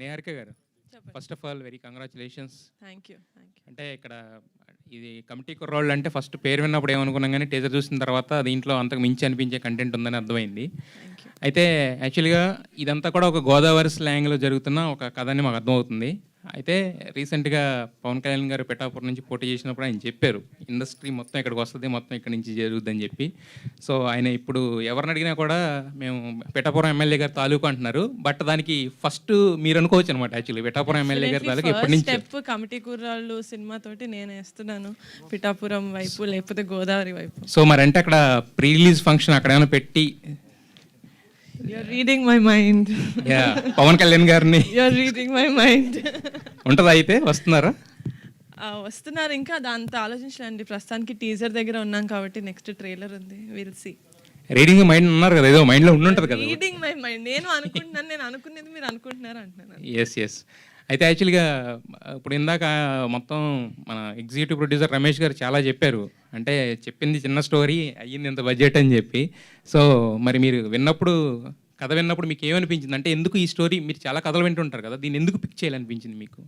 నిహారిక గారు, చెప్పండి. First of all very congratulations. Thank you. అంటే ఇక్కడ ఇది కమిటీ కుర్రోళ్ళు అంటే ఫస్ట్ పేరు విన్నప్పుడు ఏమనుకున్నాం, కానీ టీజర్ చూసిన తర్వాత దీంట్లో అంతకు మించి అనిపించే కంటెంట్ ఉందని అర్థమైంది. Thank you. అయితే యాక్చువల్గా ఇదంతా కూడా ఒక గోదావరి స్లాంగ్లో జరుగుతున్న ఒక కథ అని మాకు అర్థమవుతుంది. అయితే రీసెంట్గా పవన్ కళ్యాణ్ గారు పిఠాపురం నుంచి పోటీ చేసినప్పుడు ఆయన చెప్పారు, ఇండస్ట్రీ మొత్తం ఇక్కడికి వస్తుంది, మొత్తం ఇక్కడి నుంచి జరుగుద్దని చెప్పి. సో ఆయన ఇప్పుడు ఎవరిని అడిగినా కూడా మేము పిఠాపురం ఎమ్మెల్యే గారు తాలూకు అంటున్నారు. బట్ దానికి ఫస్ట్ మీరు అనుకోవచ్చు అనమాట. యాక్చువల్లీ పిఠాపురం ఎమ్మెల్యే గారి తాలూకు ఎప్పటి నుంచి స్టెప్ కమిటీ కుర్రాళ్ళు సినిమా తోటి నేను వేస్తున్నాను, పిఠాపురం వైపు లేకపోతే గోదావరి వైపు. సో మరి అంటే అక్కడ ప్రీ రిలీజ్ ఫంక్షన్ అక్కడ ఏమైనా పెట్టి you are reading my mind. Pawan Kalyan గారిని యూఆర్ రీడింగ్ మై మైండ్. ఉంటుందా? అయితే వస్తున్నారా? వస్తున్నారు. ఇంకా దాంతో ఆలోచించలేండి. ప్రస్తుతానికి టీజర్ దగ్గర ఉన్నాం కాబట్టి నెక్స్ట్ ట్రైలర్ ఉంది, విల్ సీ. రీడింగ్ మైండ్ ఉన్నారు కదా, ఏదో మైండ్లో ఉండుంటుంది కదా. రీడింగ్ మై మైండ్ నేను అనుకుంటున్నాను, నేను అనుకునేది మీరు అనుకుంటున్నారు అంటున్నాను. ఎస్. అయితే యాక్చువల్గా ఇప్పుడు ఇందాక మొత్తం మన ఎగ్జిక్యూటివ్ ప్రొడ్యూసర్ రమేష్ గారు చాలా చెప్పారు. అంటే చెప్పింది చిన్న స్టోరీ, అయ్యింది ఇంత బడ్జెట్ అని చెప్పి. సో మరి మీరు కథ విన్నప్పుడు మీకు ఏమనిపించింది? అంటే ఎందుకు ఈ స్టోరీ, మీరు చాలా కథలు వింటుంటారు కదా, దీన్ని ఎందుకు పిక్ చేయాలనిపించింది మీకు?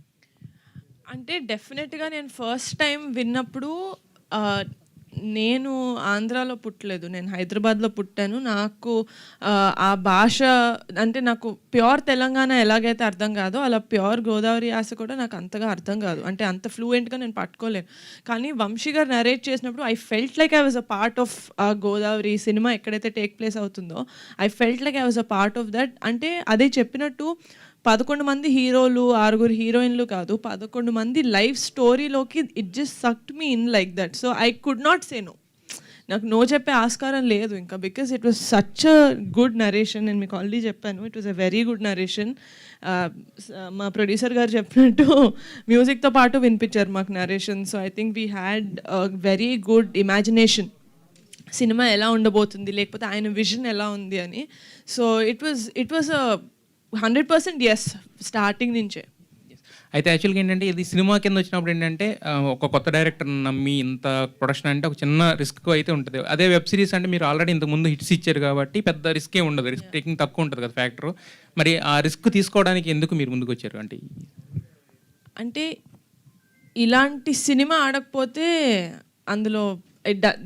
అంటే డెఫినెట్గా నేను ఫస్ట్ టైం విన్నప్పుడు నేను ఆంధ్రాలో పుట్టలేదు, నేను హైదరాబాద్లో పుట్టాను. నాకు ఆ భాష అంటే నాకు ప్యూర్ తెలంగాణ ఎలాగైతే అర్థం కాదో అలా ప్యూర్ గోదావరి యాస కూడా నాకు అంతగా అర్థం కాదు. అంటే అంత ఫ్లూయెంట్గా నేను పట్టుకోలేను. కానీ వంశీ గారు నరేట్ చేసినప్పుడు I felt like I was a part of Godavari cinema ఎక్కడైతే టేక్ ప్లేస్ అవుతుందో. I felt like I was a part of that. అంటే అదే చెప్పినట్టు 11 మంది హీరోలు, 6 హీరోయిన్లు కాదు, 11 మంది లైఫ్ స్టోరీలోకి it just sucked me in like that. So I could not say no. నాకు నో చెప్పే ఆస్కారం లేదు ఇంకా, because it was such a good narration. నేను మీకు ఆల్రెడీ చెప్పాను, it was a very good narration. మా ప్రొడ్యూసర్ గారు చెప్పినట్టు మ్యూజిక్తో పాటు వినిపించారు మాకు narration. So I think we had very good imagination cinema ఎలా ఉండబోతుంది, లేకపోతే ఆయన విజన్ ఎలా ఉంది అని. So it was a 100% yes starting నుంచే. అయితే యాక్చువల్గా ఏంటంటే ఇది సినిమా కింద వచ్చినప్పుడు ఏంటంటే ఒక కొత్త డైరెక్టర్ నమ్మి ఇంత ప్రొడక్షన్ అంటే ఒక చిన్న రిస్క్ అయితే ఉంటుంది. అదే వెబ్ సిరీస్ అంటే మీరు ఆల్రెడీ ఇంతకుముందు హిట్స్ ఇచ్చారు కాబట్టి పెద్ద రిస్కే ఉండదు, రిస్క్ టేకింగ్ తక్కువ ఉంటుంది కదా ఫ్యాక్టర్. మరి ఆ రిస్క్ తీసుకోవడానికి ఎందుకు మీరు ముందుకు వచ్చారు? అంటే ఇలాంటి సినిమా ఆడకపోతే అందులో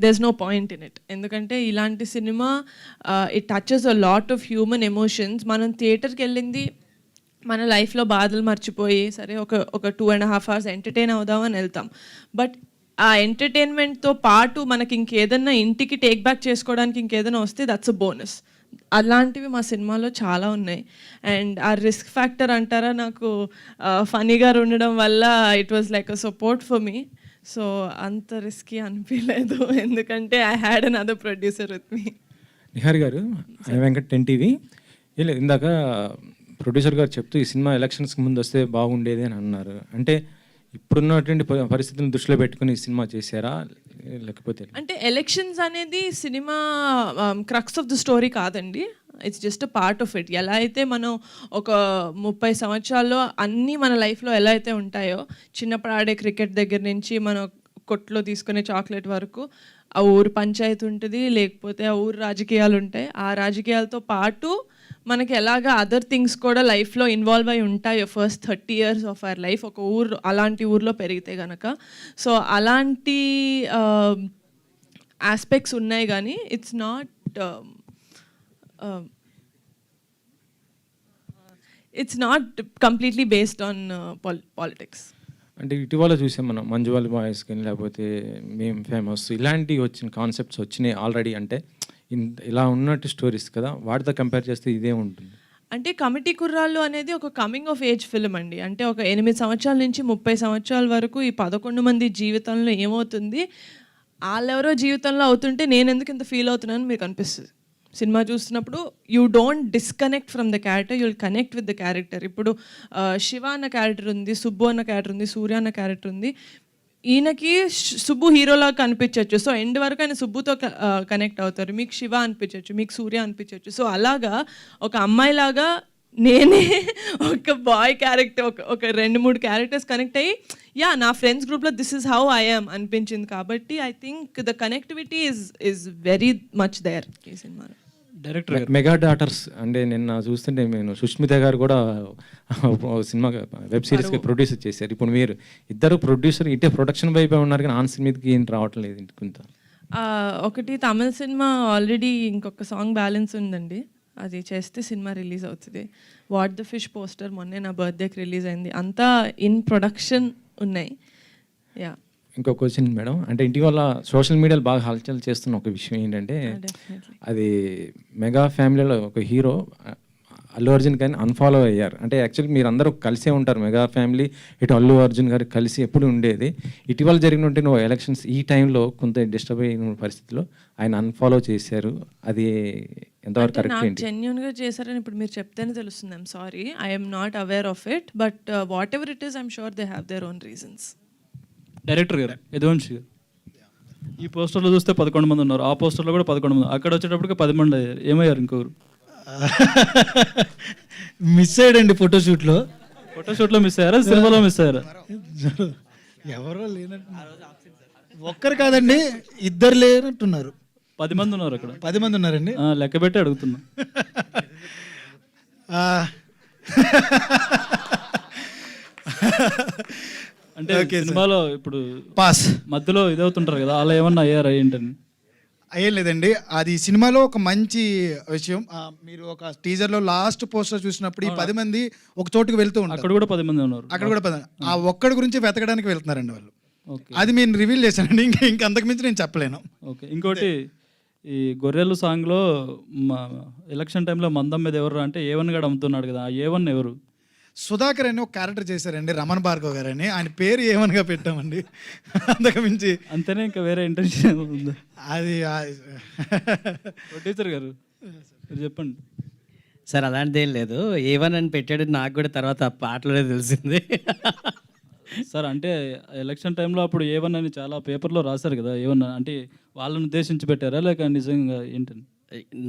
there's no point in it. ఎందుకంటే ఇలాంటి cinema it touches a lot of human emotions. మనం థియేటర్కి వెళ్ళింది మన లైఫ్లో బాధలు మర్చిపోయి సరే ఒక 2.5 hours ఎంటర్టైన్ అవుదామని వెళ్తాం. బట్ ఆ ఎంటర్టైన్మెంట్తో పాటు మనకి ఇంకేదన్నా ఇంటికి టేక్ బ్యాక్ చేసుకోవడానికి ఇంకేదైనా వస్తే దట్స్ అ బోనస్. అలాంటివి మా సినిమాలో చాలా ఉన్నాయి. అండ్ ఆ రిస్క్ ఫ్యాక్టర్ అంటారా, నాకు ఫనీగా ఉండడం వల్ల it was like a support for me. So అంత రిస్కీ అనిపించలేదు, ఎందుకంటే I had another producer with me. Nihari గారు, వెంకట్ 10 TV. లేదు, ఇందాక ప్రొడ్యూసర్ గారు చెప్తూ ఈ సినిమా ఎలక్షన్స్కి ముందు వస్తే బాగుండేది అని అన్నారు. అంటే ఇప్పుడున్నటువంటి పరిస్థితులను దృష్టిలో పెట్టుకుని ఈ సినిమా చేశారా, లేకపోతే? అంటే ఎలక్షన్స్ అనేది cinema crux of the story కాదండి, it's just a part of it. ఎలా అయితే మనం ఒక 30 సంవత్సరాల్లో అన్నీ మన లైఫ్లో ఎలా అయితే ఉంటాయో, చిన్నప్పుడు ఆడే క్రికెట్ దగ్గర నుంచి మన కొట్లో తీసుకునే చాక్లెట్ వరకు ఆ ఊరు పంచాయతీ ఉంటుంది, లేకపోతే ఆ ఊరు రాజకీయాలు ఉంటాయి. ఆ రాజకీయాలతో పాటు మనకి ఎలాగా అదర్ థింగ్స్ కూడా లైఫ్లో ఇన్వాల్వ్ అయి ఉంటాయో first 30 years of our life ఒక ఊరు అలాంటి ఊర్లో పెరిగితే కనుక. సో అలాంటి ఆస్పెక్ట్స్ ఉన్నాయి, కానీ it's not completely based on politics. అంటే ఇటీవల చూసాం మనం మంజువాల్ బాయ్స్ కానీ లేకపోతే మేము ఫేమస్ ఇలాంటివి వచ్చిన కాన్సెప్ట్స్ వచ్చినాయి ఆల్రెడీ. అంటే ఇలా ఉన్నట్టు స్టోరీస్ కదా, వాటితో కంపేర్ చేస్తే ఇదే ఉంటుంది. అంటే కమిటీ కుర్రాళ్ళు అనేది ఒక కమింగ్ ఆఫ్ ఏజ్ ఫిల్మ్ అండి. అంటే ఒక 8 సంవత్సరాల నుంచి 30 సంవత్సరాల వరకు ఈ 11 మంది జీవితంలో ఏమవుతుంది, వాళ్ళెవరో జీవితంలో అవుతుంటే నేను ఎందుకు ఇంత ఫీల్ అవుతున్నాను మీకు అనిపిస్తుంది సినిమా చూస్తున్నప్పుడు. You don't disconnect from the character, you will connect with the character. ఇప్పుడు శివ అన్న క్యారెక్టర్ ఉంది, సుబ్బు అన్న క్యారెక్టర్ ఉంది, సూర్య అన్న క్యారెక్టర్ ఉంది. ఈయనకి సుబ్బు హీరోలాగా కనిపించవచ్చు, సో ఎండ్ వరకు ఆయన సుబ్బుతో కనెక్ట్ అవుతారు. మీకు శివ అనిపించవచ్చు, మీకు సూర్య అనిపించవచ్చు. సో అలాగా ఒక అమ్మాయిలాగా నేనే ఒక బాయ్ క్యారెక్టర్ ఒక 2-3 క్యారెక్టర్స్ కనెక్ట్ అయ్యి నా ఫ్రెండ్స్ గ్రూప్లో this is how I am అనిపించింది. కాబట్టి I think the connectivity is very much there ఈ సినిమాలో. డైరెక్టర్ గారు మెగా డాటర్స్ అంటే నిన్న చూస్తుంటే నేను సుష్మిత గారు కూడా ఓ సినిమా వెబ్ సిరీస్కి ప్రొడ్యూస్ చేశారు. ఇప్పుడు మీరు ఇద్దరు ప్రొడ్యూసర్ ఇటే ప్రొడక్షన్ వైపే ఉన్నారు కానీ ఆన్ మీదకి ఏం రావటం లేదు ఇంత. ఒకటి తమిళ సినిమా ఆల్రెడీ ఇంకొక సాంగ్ బ్యాలెన్స్ ఉందండి, అది చేస్తే సినిమా రిలీజ్ అవుతుంది. వాట్ ద ఫిష్ పోస్టర్ మొన్నే నా బర్త్డేకి రిలీజ్ అయింది. అంతా ఇన్ ప్రొడక్షన్ ఉన్నాయి. యా, ఇంకో క్వశ్చన్ మేడం, అంటే ఇటీవల సోషల్ మీడియాలో బాగా హల్చల్ చేస్తున్న ఒక విషయం ఏంటంటే అది మెగా ఫ్యామిలీలో ఒక హీరో అల్లు అర్జున్ గారిని అన్ఫాలో అయ్యారు. అంటే యాక్చువల్లీ మీరు అందరూ కలిసే ఉంటారు, మెగా ఫ్యామిలీ ఇటు అల్లు అర్జున్ గారు కలిసి ఎప్పుడు ఉండేది. ఇటీవల జరిగినట్టు నువ్వు ఎలక్షన్స్ ఈ టైంలో కొంత డిస్టర్బ్ అయిన పరిస్థితిలో ఆయన అన్ఫాలో చేశారు, అది ఎంతవరకు కరెక్ట్ ఏంటి? జెన్యున్గా చేశారని ఇప్పుడు మీరు చెప్తేనే తెలుస్తుంది. I'm sorry, I'm not aware of it, but what ever it is I'm sure they have their own reasons. Director గారు యదువంశి గారు, ఈ పోస్టర్లో చూస్తే 11 మంది ఉన్నారు, ఆ పోస్టర్లో కూడా 11 మంది, అక్కడ వచ్చేటప్పటికి 10 మంది అయ్యారు. ఏమయ్యారు ఇంకొకరు? మిస్ అయ్యాడండి ఫోటోషూట్లో. ఫోటోషూట్లో మిస్ అయ్యారా, సినిమాలో మిస్ అయ్యారా? ఎవరో లేనట్టున్నారు. ఒక్కరు కాదండి, ఇద్దరు లేనట్టున్నారు. 10 మంది ఉన్నారు అక్కడ. 10 మంది ఉన్నారండి. లెక్క పెట్టి అడుగుతున్నా. ఆ, అంటే సినిమాలో ఇప్పుడు పాస్ మధ్యలో ఇదవుతుంటారు కదా, అలా ఏమన్నా అయ్యారా ఏంటని? అయ్యేం లేదండి. అది సినిమాలో ఒక మంచి విషయం. మీరు ఒక టీజర్లో లాస్ట్ పోస్టర్ చూసినప్పుడు ఈ 10 మంది ఒక చోటుకు వెళ్తూ ఉంటారు. అక్కడ కూడా 10 మంది ఉన్నారు. అక్కడ కూడా 10. ఆ ఒక్కడి గురించి వెతకడానికి వెళ్తున్నారండి వాళ్ళు. ఓకే, అది నేను రివీల్ చేశానండి, ఇంక అంతకుమించి నేను చెప్పలేను. ఓకే. ఇంకోటి, ఈ గొర్రెలు సాంగ్లో ఎలక్షన్ టైంలో మందం మీద ఎవరు అంటే A1 గడు అమ్ముతున్నాడు కదా, ఆ A1 ఎవరు? సుధాకర్ అని ఒక క్యారెక్టర్ చేశారండి, రమణ భార్గవ్ గారు అని. ఆయన పేరు ఏమనగా పెట్టామండి, అంతకుమించి. అంతేనే, ఇంకా వేరే ఇంటెన్షన్ ఉందా? అది ప్రొడ్యూసర్ గారు మీరు చెప్పండి. సార్ అలాంటిది ఏం లేదు, A1 అని పెట్టాడు, నాకు కూడా తర్వాత ఆ పాటలోనే తెలిసింది. సార్ అంటే ఎలక్షన్ టైంలో అప్పుడు A1 అని చాలా పేపర్లో రాశారు కదా, A1 అంటే వాళ్ళని ఉద్దేశించి పెట్టారా లేక నిజంగా ఏంటని?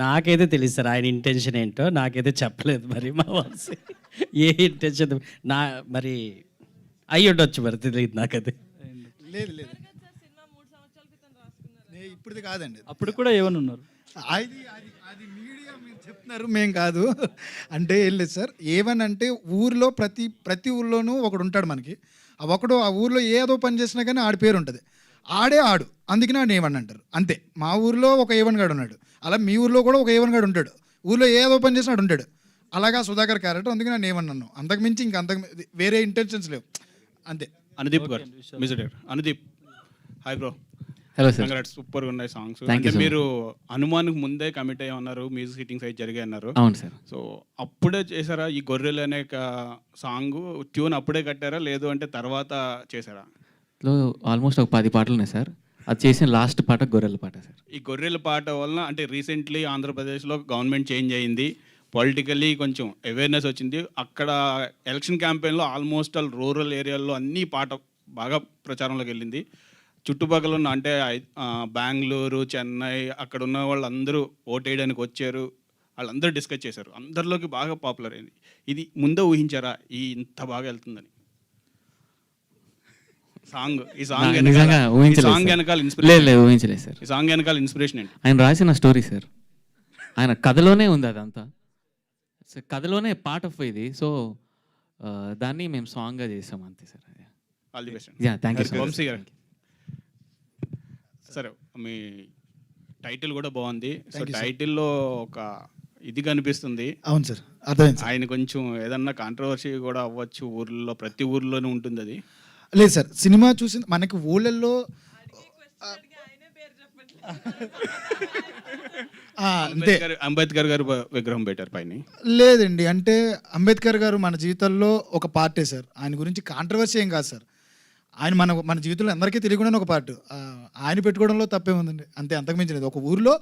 నాకైతే తెలియదు సార్ ఆయన ఇంటెన్షన్ ఏంటో, నాకైతే చెప్పలేదు. మరి మా వాసి ఏ ఇంటెన్షన్ నా మరి అయ్యి ఉండొచ్చు, మరి తెలియదు నాకైతే. లేదు లేదు, ఇప్పుడుది కాదండి. అప్పుడు కూడా A1 ఉన్నారు. అది అది అది మీడియా మీరు చెప్తున్నారు, మేం కాదు. అంటే ఏం లేదు సార్, A1 అంటే ఊరిలో ప్రతి ఊర్లోనూ ఒకడు ఉంటాడు మనకి. ఆ ఒకడు ఆ ఊర్లో ఏదో పని చేసినా కానీ ఆడి పేరు ఉంటుంది, ఆడు అందుకని ఆడు A1 అంటారు. అంతే, మా ఊర్లో ఒక A1 గాడు ఉన్నాడు, అలా మీ ఊర్లో కూడా ఒక A1 గాడు ఉంటాడు, ఊర్లో ఏదో పని చేసినా ఆడు ఉంటాడు. అలాగా సుధాకర్ క్యారెక్టర్, అందుకని నేను A1 అన్నాను. అంతకుమించి వేరే ఇంటెన్షన్స్ లేవు, అంతే. అనుదీప్ గారు, music director Anudeep. Hi bro. Hello sir. Congrats, super గా ఉన్నాయి సాంగ్స్. Thank you అంటే so మీరు హనుమాన్కి ముందే కమిట్ అయ్యి ఉన్నారు, మ్యూజిక్ హిట్టింగ్స్ అయితే జరిగాయి అన్నారు. అవును సార్. సో అప్పుడే చేశారా ఈ గొర్రెలు అనే సాంగ్ ట్యూన్? అప్పుడే కట్టారా లేదు అంటే తర్వాత చేశారా? ఆల్మోస్ట్ ఒక 10 పాటలు ఉన్నాయి సార్. అది చేసిన లాస్ట్ పాట గొర్రెల పాట సార్. ఈ గొర్రెల పాట వలన అంటే రీసెంట్లీ ఆంధ్రప్రదేశ్లో గవర్నమెంట్ చేంజ్ అయింది, పొలిటికల్లీ కొంచెం అవేర్నెస్ వచ్చింది. అక్కడ ఎలక్షన్ క్యాంపెయిన్లో ఆల్మోస్ట్ ఆల్ రూరల్ ఏరియాల్లో అన్ని పాట బాగా ప్రచారంలోకి వెళ్ళింది. చుట్టుపక్కల ఉన్న అంటే బెంగళూరు, చెన్నై అక్కడ ఉన్న వాళ్ళందరూ ఓట్ వేయడానికి వచ్చారు, వాళ్ళందరూ డిస్కస్ చేశారు, అందరిలోకి బాగా పాపులర్ అయింది. ఇది ముందే ఊహించారా ఇంత బాగా వెళ్తుందని? ఈ సాంగ్ నిజంగా వెనకాల లేదు, ఊహించలేదు సార్. ఈ సాంగ్ వెనకాల ఇన్స్పిరేషన్ ఏంటి? ఆయన రాసిన స్టోరీ సార్, ఆయన కథలోనే ఉంది అదంతా. సో కథలోనే పార్ట్ ఆఫ్ ఇది, సో దాన్ని మేము సాంగ్గా చేసాం అంతే sir. All the best. Yeah, thank you sir. Vamsi garu, సరే మీ టైటిల్ కూడా బాగుంది. సో టైటిల్లో ఒక ఇది కనిపిస్తుంది. అవును సార్, అర్థమైంది. ఆయన కొంచెం ఏదన్నా కాంట్రవర్సీ కూడా అవ్వచ్చు, ఊర్లో ప్రతి ఊర్లోనే ఉంటుంది అది. లేదు సార్, సినిమా చూసి మనకి ఊళ్ళల్లో అంతే. అంబేద్కర్ గారు విగ్రహం పెట్టారు పైన. లేదండి, అంటే అంబేద్కర్ గారు మన జీవితంలో ఒక పార్టే సార్. ఆయన గురించి కాంట్రవర్సీ ఏం కాదు సార్. ఆయన మన జీవితంలో అందరికీ తెలియకుండా ఒక పార్ట్. ఆయన పెట్టుకోవడంలో తప్పే ఉందండి, అంతే, అంతకుమించి లేదు. ఒక ఊరిలో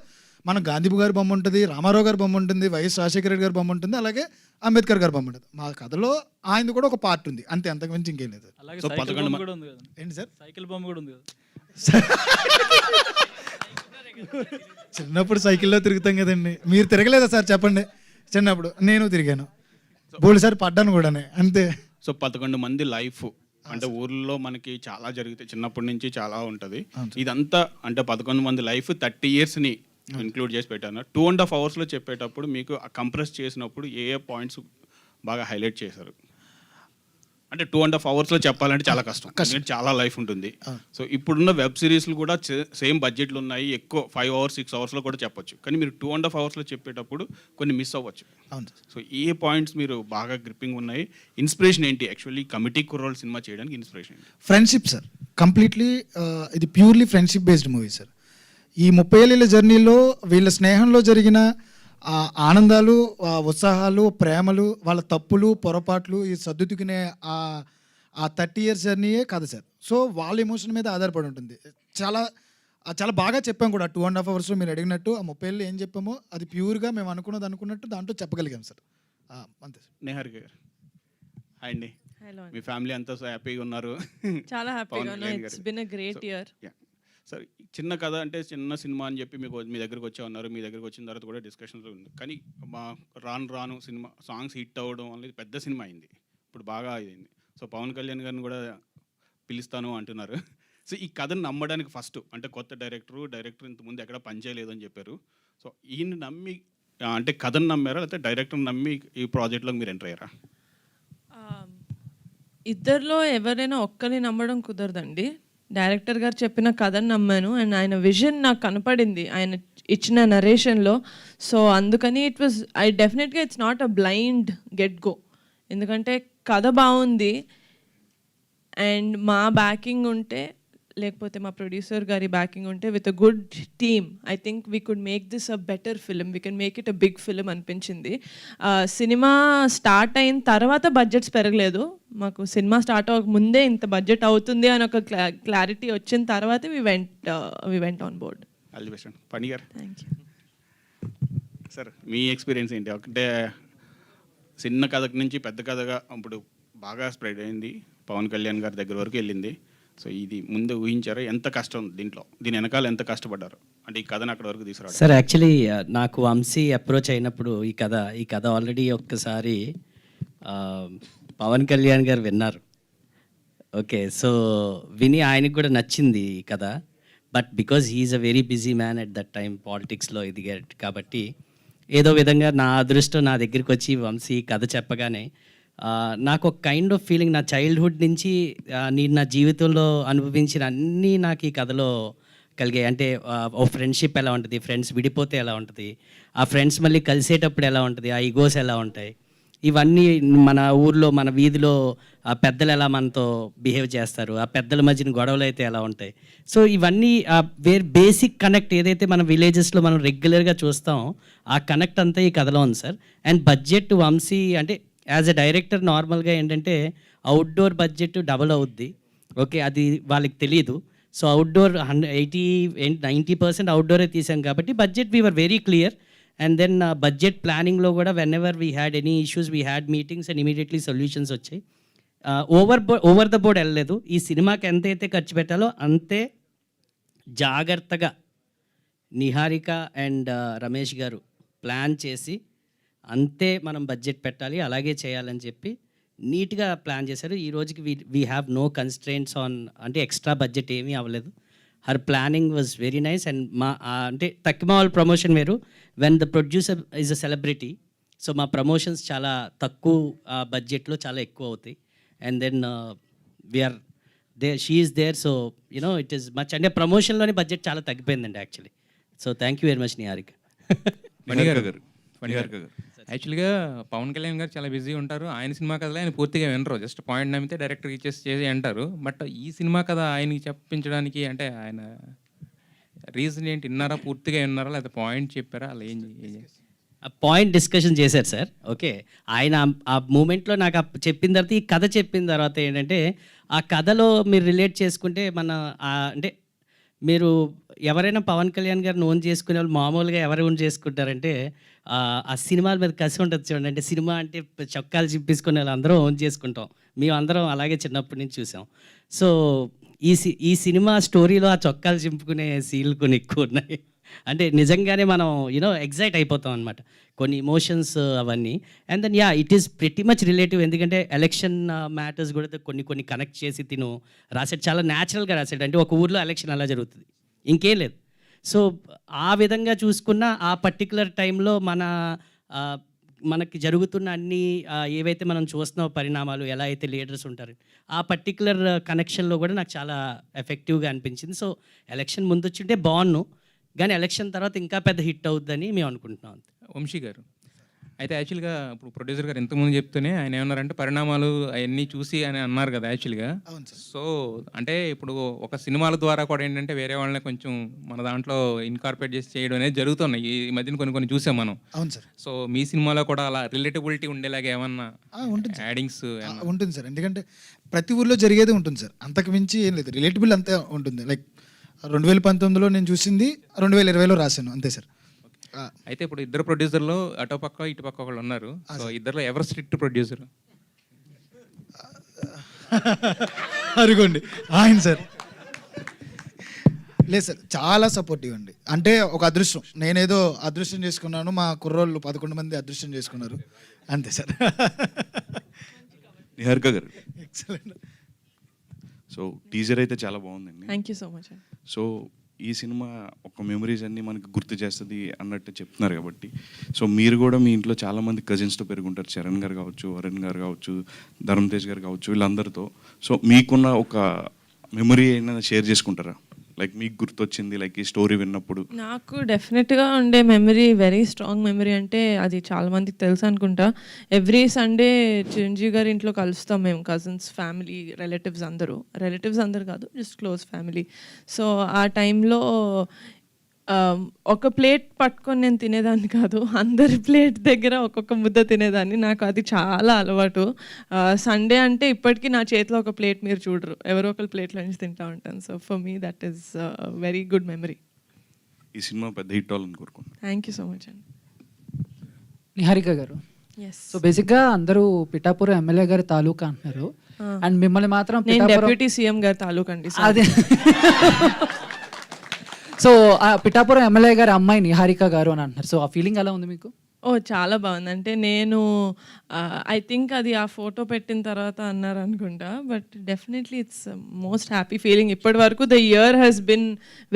మన గాంధీ గారి బొమ్మ ఉంటుంది, రామారావు గారి బొమ్మ ఉంటుంది, వైఎస్ రాజశేఖర రెడ్డి గారి బొమ్మ ఉంటుంది, అలాగే అంబేద్కర్ గారి బొమ్మ ఉంటుంది. మా కథలో ఆయనది కూడా ఒక పార్ట్ ఉంది, అంతే, అంతకుమించి ఇంకేం లేదు. అలాగే సో సైకిల్ బొమ్మ కూడా ఉంది కదా. ఏంటి సార్? సైకిల్ బొమ్మ కూడా ఉంది కదా. చిన్నప్పుడు సైకిల్లో తిరుగుతాం కదండి, మీరు తిరగలేదా సార్ చెప్పండి? చిన్నప్పుడు నేను తిరిగాను, బోల్డ్ సార్ పడ్డాను కూడా, అంతే. సో 11 మంది లైఫ్ అంటే ఊర్లో మనకి చాలా జరుగుతాయి, చిన్నప్పటి నుంచి చాలా ఉంటుంది. ఇదంతా అంటే 11 మంది లైఫ్ 30 yearsని ఇంక్లూడ్ చేసి పెట్టాను. 2.5 అవర్స్లో చెప్పేటప్పుడు మీకు కంప్రెస్ చేసినప్పుడు ఏ ఏ పాయింట్స్ బాగా హైలైట్ చేశారు? అంటే 2.5 అవర్స్లో చెప్పాలంటే చాలా కష్టం, ఎందుకంటే చాలా లైఫ్ ఉంటుంది. సో ఇప్పుడున్న వెబ్ సిరీస్లు కూడా సేమ్ బడ్జెట్లు ఉన్నాయి, ఎక్కువ 5 అవర్స్ 6 అవర్స్లో కూడా చెప్పొచ్చు. కానీ మీరు 2.5 అవర్స్లో చెప్పేటప్పుడు కొన్ని మిస్ అవ్వచ్చు. అవును. సో ఏ పాయింట్స్ మీరు బాగా గ్రిప్పింగ్ ఉన్నాయి? ఇన్స్పిరేషన్ ఏంటి? యాక్చువల్లీ కమిటీ కుర్రోల్ సినిమా చేయడానికి ఇన్స్పిరేషన్ ఏంటి? ఫ్రెండ్షిప్ సార్, కంప్లీట్లీ ఇది purely friendship based movie sir. ఈ 30 ఏళ్ళ జర్నీలో వీళ్ళ స్నేహంలో జరిగిన ఆనందాలు, ఉత్సాహాలు, ప్రేమలు, వాళ్ళ తప్పులు, పొరపాట్లు, ఈ సర్దుకునే ఆ 30 years జర్నీయే కథ సార్. సో వాళ్ళ ఎమోషన్ మీద ఆధారపడి ఉంటుంది. చాలా చాలా బాగా చెప్పాం కూడా 2.5 అవర్స్లో మీరు అడిగినట్టు. ఆ 30 ఏళ్ళు ఏం చెప్పామో అది ప్యూర్గా మేము అనుకున్నట్టు దాంట్లో చెప్పగలిగాం సార్. అంతే సార్. నిహారిక గారు హాయ్ అండి. హలో మీ ఫ్యామిలీ అంతా సో హ్యాపీగా ఉన్నారు? చాలా హ్యాపీగా పవన్ ఉన్నా. కళ్యాణ్ ఇట్స్ గారు. Been a great year. Sir చిన్న కథ అంటే చిన్న సినిమా అని చెప్పి మీ దగ్గరకు వచ్చా ఉన్నారు. మీ దగ్గరకు వచ్చిన తర్వాత కూడా డిస్కషన్లో ఉంది. కానీ రాను సినిమా సాంగ్స్ హిట్ అవ్వడం అనేది పెద్ద సినిమా అయింది, ఇప్పుడు బాగా అయింది. సో పవన్ కళ్యాణ్ గారిని కూడా పిలుస్తాను అంటున్నారు. సో ఈ కథను నమ్మడానికి ఫస్ట్ అంటే కొత్త డైరెక్టర్ ఇంతకుముందు ఎక్కడ పనిచేయలేదు అని చెప్పారు. సో ఈయన నమ్మి అంటే కథను నమ్మారా, లేకపోతే డైరెక్టర్ని నమ్మి ఈ ప్రాజెక్ట్లోకి మీరు ఎంటర్ అయ్యారా? ఇద్దరిలో ఎవరైనా ఒక్కరిని నమ్మడం కుదరదండి. డైరెక్టర్ గారు చెప్పిన కథను నమ్మాను అండ్ ఆయన విజన్ నాకు కనపడింది ఆయన ఇచ్చిన నరేషన్లో. సో అందుకని డెఫినెట్గా it's not a blind get go. ఎందుకంటే కథ బాగుంది అండ్ మా బ్యాకింగ్ ఉంటే, లేకపోతే మా ప్రొడ్యూసర్ గారి బ్యాకింగ్ ఉంటే, with a good team I think we could make this a better film. We can make it a big film అనిపించింది. సినిమా స్టార్ట్ అయిన తర్వాత బడ్జెట్స్ పెరగలేదు మాకు. సినిమా స్టార్ట్ అవ్వక ముందే ఇంత బడ్జెట్ అవుతుంది అని ఒక క్లారిటీ వచ్చిన తర్వాత we went on board. All the best అండి. పని గారు థ్యాంక్ యూ సార్, మీ ఎక్స్పీరియన్స్ ఏంటి? ఒకటే చిన్న కథ నుంచి పెద్ద కథగా ఇప్పుడు బాగా స్ప్రెడ్ అయింది, పవన్ కళ్యాణ్ గారి దగ్గర వరకు వెళ్ళింది. సో ఇది ముందు ఊహించారా? ఎంత కష్టం దీని వెనకాల ఎంత కష్టపడ్డారు అంటే ఈ కథను అక్కడ వరకు తీసుకురావడం? సార్ యాక్చువల్లీ నాకు వంశీ అప్రోచ్ అయినప్పుడు ఈ కథ ఆల్రెడీ ఒక్కసారి పవన్ కళ్యాణ్ గారు విన్నారు. ఓకే, సో విని ఆయనకు కూడా నచ్చింది ఈ కథ. But because he's a very busy man at that time, పాలిటిక్స్లో ఎదిగాడు కాబట్టి ఏదో విధంగా నా అదృష్టం నా దగ్గరికి వచ్చి వంశీ కథ చెప్పగానే నాకు ఒక కైండ్ ఆఫ్ ఫీలింగ్, నా చైల్డ్హుడ్ నుంచి నేను నా జీవితంలో అనుభవించిన అన్నీ నాకు ఈ కథలో కలిగాయి. అంటే ఓ ఫ్రెండ్షిప్ ఎలా ఉంటుంది, ఫ్రెండ్స్ విడిపోతే ఎలా ఉంటుంది, ఆ ఫ్రెండ్స్ మళ్ళీ కలిసేటప్పుడు ఎలా ఉంటుంది, ఆ ఈగోస్ ఎలా ఉంటాయి, ఇవన్నీ మన ఊర్లో మన వీధిలో ఆ పెద్దలు ఎలా మనతో బిహేవ్ చేస్తారు, ఆ పెద్దల మధ్యన గొడవలు అయితే ఎలా ఉంటాయి. సో ఇవన్నీ బేసిక్ కనెక్ట్ ఏదైతే మన విలేజెస్లో మనం రెగ్యులర్గా చూస్తామో ఆ కనెక్ట్ అంతా ఈ కథలో ఉంది సార్. అండ్ బడ్జెట్ వంశీ అంటే యాజ్ ఎ డైరెక్టర్ నార్మల్గా ఏంటంటే అవుట్డోర్ బడ్జెట్ డబుల్ అవుద్ది. ఓకే, అది వాళ్ళకి తెలియదు. సో అవుట్డోర్ 90% అవుట్డోరే తీసాం కాబట్టి budget we were very clear. And then budget ప్లానింగ్లో కూడా whenever we had any issues we had meetings and immediately solutions వచ్చాయి. ఓవర్ ద బోర్డ్ వెళ్ళలేదు. ఈ సినిమాకి ఎంతైతే ఖర్చు పెట్టాలో అంతే జాగ్రత్తగా నిహారిక అండ్ రమేష్ గారు ప్లాన్ చేసి అంతే మనం బడ్జెట్ పెట్టాలి, అలాగే చేయాలని చెప్పి నీట్గా ప్లాన్ చేశారు. ఈ రోజుకి we have no constraints on, అంటే ఎక్స్ట్రా బడ్జెట్ ఏమీ అవ్వలేదు. Her planning was very nice. And మా అంటే తక్కువ వాళ్ళ ప్రమోషన్ వేరు, when the producer is a celebrity. So మా ప్రమోషన్స్ చాలా తక్కువ బడ్జెట్లో చాలా ఎక్కువ అవుతాయి. And then we are she is there. So you know it is much, అంటే ప్రమోషన్లోనే బడ్జెట్ చాలా తగ్గిపోయిందండి actually. So thank you very much Niharika. యాక్చువల్గా పవన్ కళ్యాణ్ గారు చాలా బిజీ ఉంటారు. ఆయన సినిమా కథలో ఆయన పూర్తిగా వినరు, జస్ట్ పాయింట్ నమ్మితే డైరెక్టర్ చేసి అంటారు. బట్ ఈ సినిమా కథ ఆయనకి చెప్పించడానికి అంటే ఆయన రీజన్ ఏంటి? విన్నారా, పూర్తిగా విన్నారా, లేకపోతే పాయింట్ చెప్పారా, అలా ఏం పాయింట్ డిస్కషన్ చేశారు సార్. ఓకే, ఆయన ఆ మూమెంట్లో నాకు చెప్పిన తర్వాత, ఈ కథ చెప్పిన తర్వాత ఏంటంటే ఆ కథలో మీరు రిలేట్ చేసుకుంటే మన అంటే మీరు ఎవరైనా పవన్ కళ్యాణ్ గారిని ఓన్ చేసుకునే వాళ్ళు మామూలుగా ఎవరు ఓన్ చేసుకుంటారంటే ఆ సినిమాల మీద కసి ఉంటుంది చూడండి. అంటే సినిమా అంటే చొక్కాలు చింపేసుకునే వాళ్ళు అందరం ఓన్ చేసుకుంటాం. మేము అందరం అలాగే చిన్నప్పటి నుంచి చూసాం. సో ఈ సినిమా స్టోరీలో ఆ చొక్కాలు చింపుకునే సీన్లు కొన్ని ఎక్కువ ఉన్నాయి. అంటే నిజంగానే మనం ఎగ్జైట్ అయిపోతాం అనమాట, కొన్ని ఇమోషన్స్ అవన్నీ. And then it is pretty much relative. ఎందుకంటే ఎలక్షన్ మ్యాటర్స్ కూడా కొన్ని కనెక్ట్ చేసి రాసాడు, చాలా న్యాచురల్గా రాసాడు. అంటే ఒక ఊర్లో ఎలక్షన్ అలా జరుగుతుంది, ఇంకేం లేదు. సో ఆ విధంగా చూసుకున్న ఆ పర్టికులర్ టైంలో మనకి జరుగుతున్న అన్ని ఏవైతే మనం చూస్తున్నామో పరిణామాలు, ఎలా అయితే లీడర్స్ ఉంటారు, ఆ పర్టికులర్ కనెక్షన్లో కూడా నాకు చాలా ఎఫెక్టివ్గా అనిపించింది. సో ఎలక్షన్ ముందు వచ్చింటే బాగున్నాను, కానీ ఎలక్షన్ తర్వాత ఇంకా పెద్ద హిట్ అవుద్దని మేము అనుకుంటున్నాం. వంశీ గారు, అయితే యాక్చువల్గా ఇప్పుడు ప్రొడ్యూసర్ గారు ఇంతకుముందు చెప్తూనే ఆయన ఏమన్నారంటే పరిణామాలు అవన్నీ చూసి అని అన్నారు కదా యాక్చువల్గా. అవును సార్. సో అంటే ఇప్పుడు ఒక సినిమాల ద్వారా కూడా ఏంటంటే వేరే వాళ్ళని కొంచెం మన దాంట్లో ఇన్కార్పొరేట్ చేసి చేయడం అనేది జరుగుతున్నాయి ఈ మధ్యన కొన్ని చూసాం మనం. అవును సార్. సో మీ సినిమాలో కూడా అలా రిలేటబిలిటీ ఉండేలాగా ఏమన్నా ఉంటుంది సార్. యాడింగ్స్ ఉంటుంది సార్, ఎందుకంటే ప్రతి ఊర్లో జరిగేది ఉంటుంది సార్, అంతకు మించి ఏం లేదు. రిలేటబుల్ అంతే ఉంటుంది. లైక్ 2019లో నేను చూసింది 2020లో రాశాను, అంతే సార్. అయితే ఇప్పుడు ఇద్దరు ప్రొడ్యూసర్లు అటో పక్క ఇటు పక్క ఒకళ్ళు ఉన్నారు. సో ఇద్దరులో ఎవరు స్ట్రిక్ట్ ప్రొడ్యూసర్? అరుగోండి ఆయన సార్. లేదు సార్, చాలా సపోర్టివ్ అండి. అంటే ఒక అదృష్టం, నేనేదో అదృష్టం చేసుకున్నాను, మా కుర్రోళ్ళు 11 మంది అదృష్టం చేసుకున్నారు, అంతే సార్. నిహారిక గారు, ఎక్సలెంట్. సో టీజర్ అయితే చాలా బాగుందండి. Thank you so much. So ఈ సినిమా ఒక మెమరీస్ అన్నీ మనకు గుర్తు చేస్తుంది అన్నట్టు చెప్తున్నారు కాబట్టి, సో మీరు కూడా మీ ఇంట్లో చాలామంది కజిన్స్తో పెరుగుంటారు, చరణ్ గారు కావచ్చు, వరుణ్ గారు కావచ్చు, ధరమ్ తేజ్ గారు కావచ్చు, వీళ్ళందరితో. సో మీకున్న ఒక మెమరీ అయినా షేర్ చేసుకుంటారా? లైక్ మీకు గుర్తొచ్చింది, లైక్ ఈ స్టోరీ విన్నప్పుడు. నాకు డెఫినెట్గా ఉండే మెమరీ, వెరీ స్ట్రాంగ్ మెమరీ అంటే అది చాలా మందికి తెలుసు అనుకుంటా. ఎవ్రీ సండే చిరంజీవి గారి ఇంట్లో కలుస్తాం మేము, కజిన్స్, ఫ్యామిలీ, రిలేటివ్స్ అందరూ కాదు, జస్ట్ క్లోజ్ ఫ్యామిలీ. సో ఆ టైంలో ఒక ప్లేట్ పట్టుకొని నేను తినేదాన్ని కాదు, అందరి ప్లేట్ దగ్గర ఒక్కొక్క ముద్ద తినేదాన్ని. నాకు అది చాలా అలవాటు. సండే అంటే ఇప్పటికీ నా చేతిలో ఒక ప్లేట్ మీరు చూడరు, ఎవరో ఒకరి ప్లేట్లో నుంచి తింటా ఉంటాను. So for me that is very good memory. ఈ సినిమా పెద్ద హిట్ అవ్వాలని కోరుకుంటున్నాను. థ్యాంక్ యూ సో మచ్ అండి. నిహారిక గారు, ఎస్, సో బేసిక్గా అందరూ పిఠాపురం ఎమ్మెల్యే గారి తాలూకా అంటున్నారు, అండ్ మిమ్మల్ని మాత్రం నేను పిఠాపురం డెప్యూటీ సీఎం గారి తాలూకా అండి. అదే. సో పిఠాపురం ఎమ్మెల్యే గారి అమ్మాయి నిహారిక గారు అని అంటున్నారు. సో ఆ ఫీలింగ్ ఎలా ఉంది మీకు? ఓ చాలా బాగుంది. అంటే నేను ఐ థింక్ అది ఆ ఫోటో పెట్టిన తర్వాత అన్నారు అనుకుంటా, but definitely it's most happy feeling. ఇప్పటి వరకు the year has been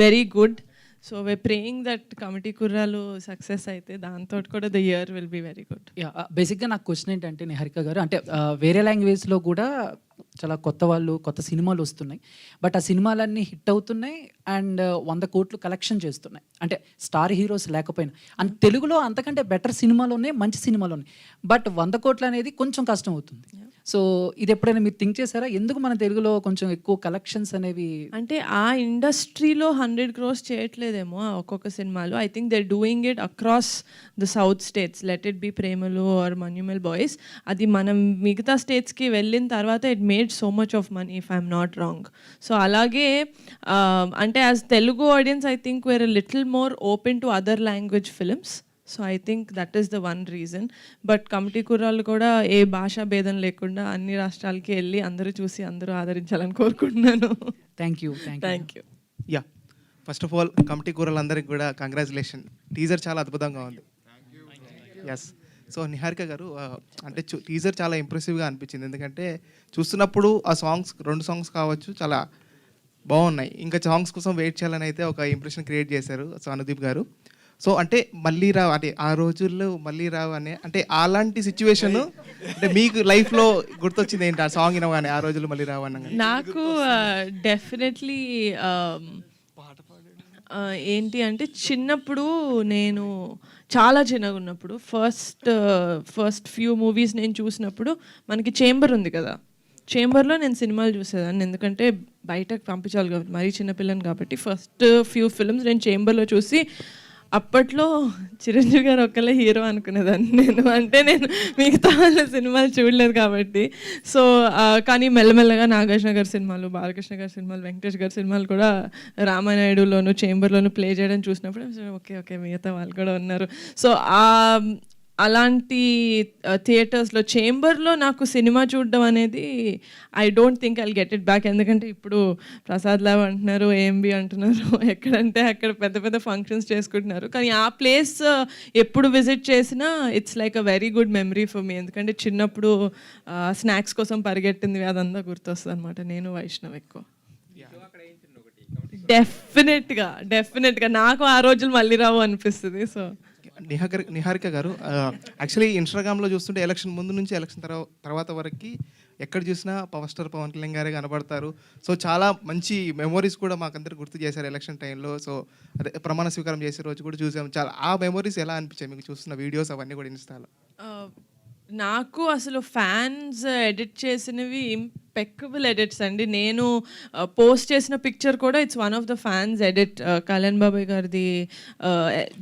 very good. So we praying that committee Kurrallu success అయితే దాంతో కూడా the year will be very good. బేసిక్గా నాకు క్వశ్చన్ ఏంటంటే నిహారిక గారు, అంటే వేరే లాంగ్వేజ్లో కూడా చాలా కొత్త సినిమాలు వస్తున్నాయి, బట్ ఆ సినిమాలన్నీ హిట్ అవుతున్నాయి అండ్ 100 కోట్లు కలెక్షన్ చేస్తున్నాయి, అంటే స్టార్ హీరోస్ లేకపోయినా. అండ్ తెలుగులో అంతకంటే బెటర్ సినిమాలు ఉన్నాయి, మంచి సినిమాలు ఉన్నాయి, బట్ 100 కోట్లు అనేది కొంచెం కష్టం అవుతుంది. సో ఇది ఎప్పుడైనా మీరు థింక్ చేశారా, ఎందుకు మన తెలుగులో కొంచెం ఎక్కువ కలెక్షన్స్ అనేవి? అంటే ఆ ఇండస్ట్రీలో 100 crores చేయట్లేదేమో ఒక్కొక్క సినిమాలు. I think they doing it across the south states, let it be Premalu or Manjummel Boys. అది మనం మిగతా స్టేట్స్కి వెళ్ళిన తర్వాత it made so much of money, if I'm not wrong. So అలాగే అంటే as Telugu audiences I think we're little more open to other language films. So I think that is the one reason. But committee కుర్రాళ్ళు కూడా ఏ భాషా భేదం లేకుండా అన్ని రాష్ట్రాలకి వెళ్ళి అందరూ చూసి అందరూ ఆదరించాలని కోరుకుంటున్నాను. Thank you. Yeah, first of all committee కూరలందరికీ కూడా కంగ్రాచులేషన్. టీజర్ చాలా అద్భుతంగా ఉంది. ఎస్. సో నిహారిక గారు, అంటే టీజర్ చాలా ఇంప్రెసివ్గా అనిపించింది, ఎందుకంటే చూస్తున్నప్పుడు ఆ సాంగ్స్ 2 సాంగ్స్ కావచ్చు చాలా బాగున్నాయి. ఇంకా సాంగ్స్ కోసం వెయిట్ చేయాలని అయితే ఒక ఇంప్రెషన్ క్రియేట్ చేశారు సో అనుదీప్ గారు. సో అంటే మళ్ళీ రావు, అంటే ఆ రోజుల్లో మళ్ళీ రావు అనే, అంటే అలాంటి సిచ్యువేషన్ అంటే మీకు లైఫ్లో గుర్తొచ్చింది ఏంటి ఆ సాంగ్ వినగానే, ఆ రోజుల్లో మళ్ళీ రావు అన్న? నాకు డెఫినెట్లీ ఏంటి అంటే చిన్నప్పుడు, నేను చాలా చిన్నగా ఉన్నప్పుడు ఫస్ట్ ఫ్యూ మూవీస్ నేను చూసినప్పుడు మనకి చేంబర్ ఉంది కదా, చేంబర్లో నేను సినిమాలు చూసేదాన్ని, ఎందుకంటే బయటకు పంపించాలి కాబట్టి, మరీ చిన్నపిల్లని కాబట్టి. ఫస్ట్ ఫ్యూ ఫిల్మ్స్ నేను చేంబర్లో చూసి, అప్పట్లో చిరంజీవి గారు ఒక్కలే హీరో అనుకునేదాన్ని నేను, అంటే నేను మిగతా వాళ్ళ సినిమాలు చూడలేదు కాబట్టి. సో కానీ మెల్లమెల్లగా నాగార్జున గారి సినిమాలు, బాలకృష్ణ గారి సినిమాలు, వెంకటేష్ గారి సినిమాలు కూడా రామానాయుడులోను చేంబర్లోను ప్లే చేయడం చూసినప్పుడు ఓకే మిగతా వాళ్ళు కూడా ఉన్నారు. సో అలాంటి థియేటర్స్లో, చేంబర్లో నాకు సినిమా చూడడం అనేది I don't think I'll get it back. ఎందుకంటే ఇప్పుడు ప్రసాద్ ల్యాబ్ అంటున్నారు, ఏఎంబి అంటున్నారు, ఎక్కడంటే అక్కడ పెద్ద పెద్ద ఫంక్షన్స్ చేసుకుంటున్నారు. కానీ ఆ ప్లేస్ ఎప్పుడు విజిట్ చేసినా it's like a very good memory for me. ఎందుకంటే చిన్నప్పుడు స్నాక్స్ కోసం పరిగెట్టింది అదంతా గుర్తొస్తుంది అనమాట. నేను వైష్ణవ్ ఎక్కువ డెఫినెట్గా నాకు ఆ రోజులు మళ్ళీ రావు అనిపిస్తుంది. సో నిహారిక గారు యాక్చువల్లీ ఇన్స్టాగ్రామ్లో చూస్తుంటే ఎలక్షన్ ముందు నుంచి ఎలక్షన్ తర్వాత వరకు ఎక్కడ చూసినా పవర్ స్టార్ పవన్ కళ్యాణ్ గారే కనబడతారు. సో చాలా మంచి మెమొరీస్ కూడా మాకందరికి గుర్తు చేశారు ఎలక్షన్ టైంలో. సో అదే ప్రమాణ స్వీకారం చేసే రోజు కూడా చూసాం. చాలా ఆ మెమొరీస్ ఎలా అనిపించాయి మీకు చూస్తున్న వీడియోస్ అవన్నీ కూడా ఇన్స్టాలో? నాకు అసలు ఫ్యాన్స్ ఎడిట్ చేసినవి ఇంపెక్కబుల్ ఎడిట్స్ అండి. నేను పోస్ట్ చేసిన పిక్చర్ కూడా it's one of the fans edit. Kalyan బాబాయ్ గారిది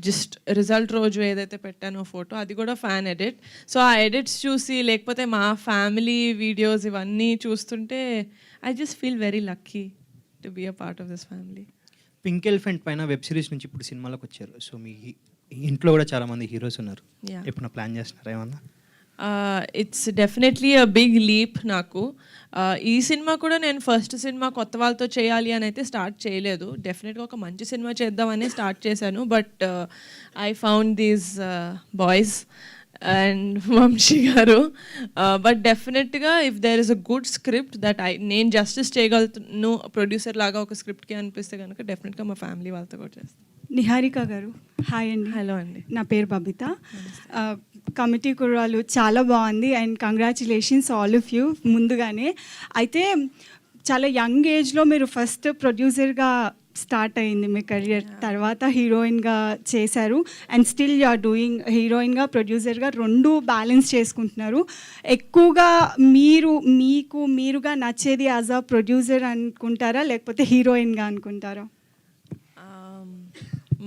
జస్ట్ రిజల్ట్ రోజు ఏదైతే పెట్టానో ఫోటో, అది కూడా ఫ్యాన్ ఎడిట్. సో ఆ ఎడిట్స్ చూసి, లేకపోతే మా ఫ్యామిలీ వీడియోస్ ఇవన్నీ చూస్తుంటే I just feel very lucky to be a part of this family. Pink elephant పైన వెబ్ సిరీస్ నుంచి ఇప్పుడు సినిమాలోకి వచ్చారు. సో మీ ఇంట్లో కూడా చాలామంది హీరోస్ ఉన్నారు. ఎప్పుడు ప్లాన్ చేస్తున్నారా ఏమన్నా? It's definitely a big leap నాకు. ఈ సినిమా కూడా నేను ఫస్ట్ సినిమా కొత్త వాళ్ళతో చేయాలి అని అయితే స్టార్ట్ చేయలేదు. డెఫినెట్గా ఒక మంచి సినిమా చేద్దామని స్టార్ట్ చేశాను. But I found these boys and Vamsi garu. But డెఫినెట్గా if there is a good script that నేను జస్టిస్ చేయగలుగుతాను ప్రొడ్యూసర్ లాగా ఒక స్క్రిప్ట్కి అనిపిస్తే కనుక డెఫినెట్గా మా ఫ్యామిలీ వాళ్ళతో కూడా చేస్తాను. నిహారిక గారు హాయ్ అండి. హలో అండి, నా పేరు బబిత. కమిటీ కుర్రాలు చాలా బాగుంది and congratulations all of you ముందుగానే. అయితే చాలా యంగ్ ఏజ్లో మీరు ఫస్ట్ ప్రొడ్యూసర్గా స్టార్ట్ అయింది మీ కెరియర్, తర్వాత హీరోయిన్గా చేశారు and still you are doing హీరోయిన్గా ప్రొడ్యూసర్గా రెండు బ్యాలెన్స్ చేసుకుంటున్నారు. ఎక్కువగా మీరుగా నచ్చేది యాజ్ అ ప్రొడ్యూసర్ అనుకుంటారా లేకపోతే హీరోయిన్గా అనుకుంటారా?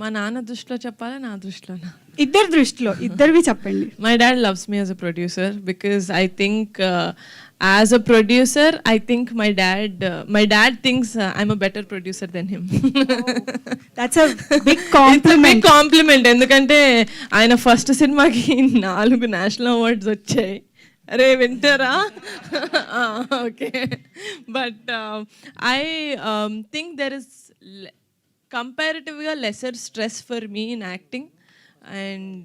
మా నాన్న దృష్టిలో చెప్పాలా, నా దృష్టిలోనా? ఇద్దరి దృష్టిలో, ఇద్దరివి చెప్పండి. My dad loves me as a producer because I think as a producer, I think my dad thinks I'm a better producer than him. That's a big compliment. Big compliment. ఎందుకంటే ఆయన ఫస్ట్ సినిమాకి 4 national awards వచ్చాయి. అరే వింటారా? Okay. But I think there is comparatively lesser stress for me in acting, and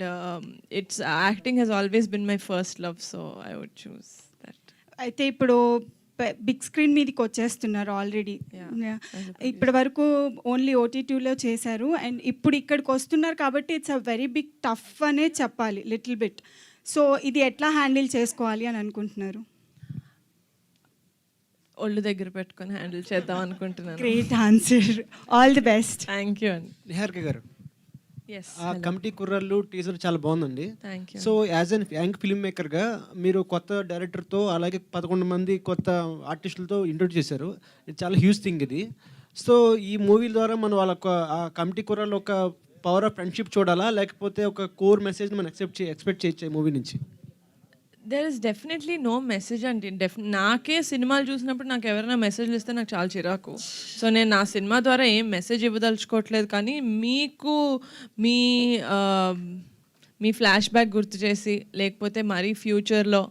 acting has always been my first love, so I would choose that. అయితే ఇప్పుడు big screen మీదకి వచ్చేస్తున్నారు already. ఇప్పటి వరకు only ఓటీటీలో చేశారు అండ్ ఇప్పుడు ఇక్కడికి వస్తున్నారు కాబట్టి it's a very big tough అనే చెప్పాలి లిటిల్ బిట్. సో ఇది ఎట్లా హ్యాండిల్ చేసుకోవాలి అని అనుకుంటున్నారు? ఒళ్ళు దగ్గర పెట్టుకొని హ్యాండిల్ చేద్దాం అనుకుంటున్నాను. Great answer, all the best. Thank you అండి. నిహారిక గారు, ఎస్, ఆ కమిటీ కుర్రాళ్ళు టీజర్ చాలా బాగుందండి. Thank you. So as an young film మేకర్గా మీరు కొత్త డైరెక్టర్తో అలాగే 11 మంది కొత్త ఆర్టిస్టులతో ఇంట్రొడ్యూస్ చేశారు. ఇది చాలా హ్యూజ్ థింగ్ ఇది. సో ఈ మూవీ ద్వారా మనం ఆ కమిటీ కుర్రాళ్ళు ఒక పవర్ ఆఫ్ ఫ్రెండ్షిప్ చూడాలా లేకపోతే ఒక కోర్ మెసేజ్ మనం ఎక్స్పెక్ట్ చేయొచ్చు ఈ మూవీ నుంచి? There is definitely no message అండి. నాకే సినిమాలు చూసినప్పుడు నాకు ఎవరైనా మెసేజ్లు ఇస్తే నాకు చాలా చిరాకు. సో నేను నా సినిమా ద్వారా ఏం మెసేజ్ ఇవ్వదలుచుకోవట్లేదు. కానీ మీకు మీ ఫ్లాష్ బ్యాక్ గుర్తు చేసి, లేకపోతే మరీ ఫ్యూచర్లో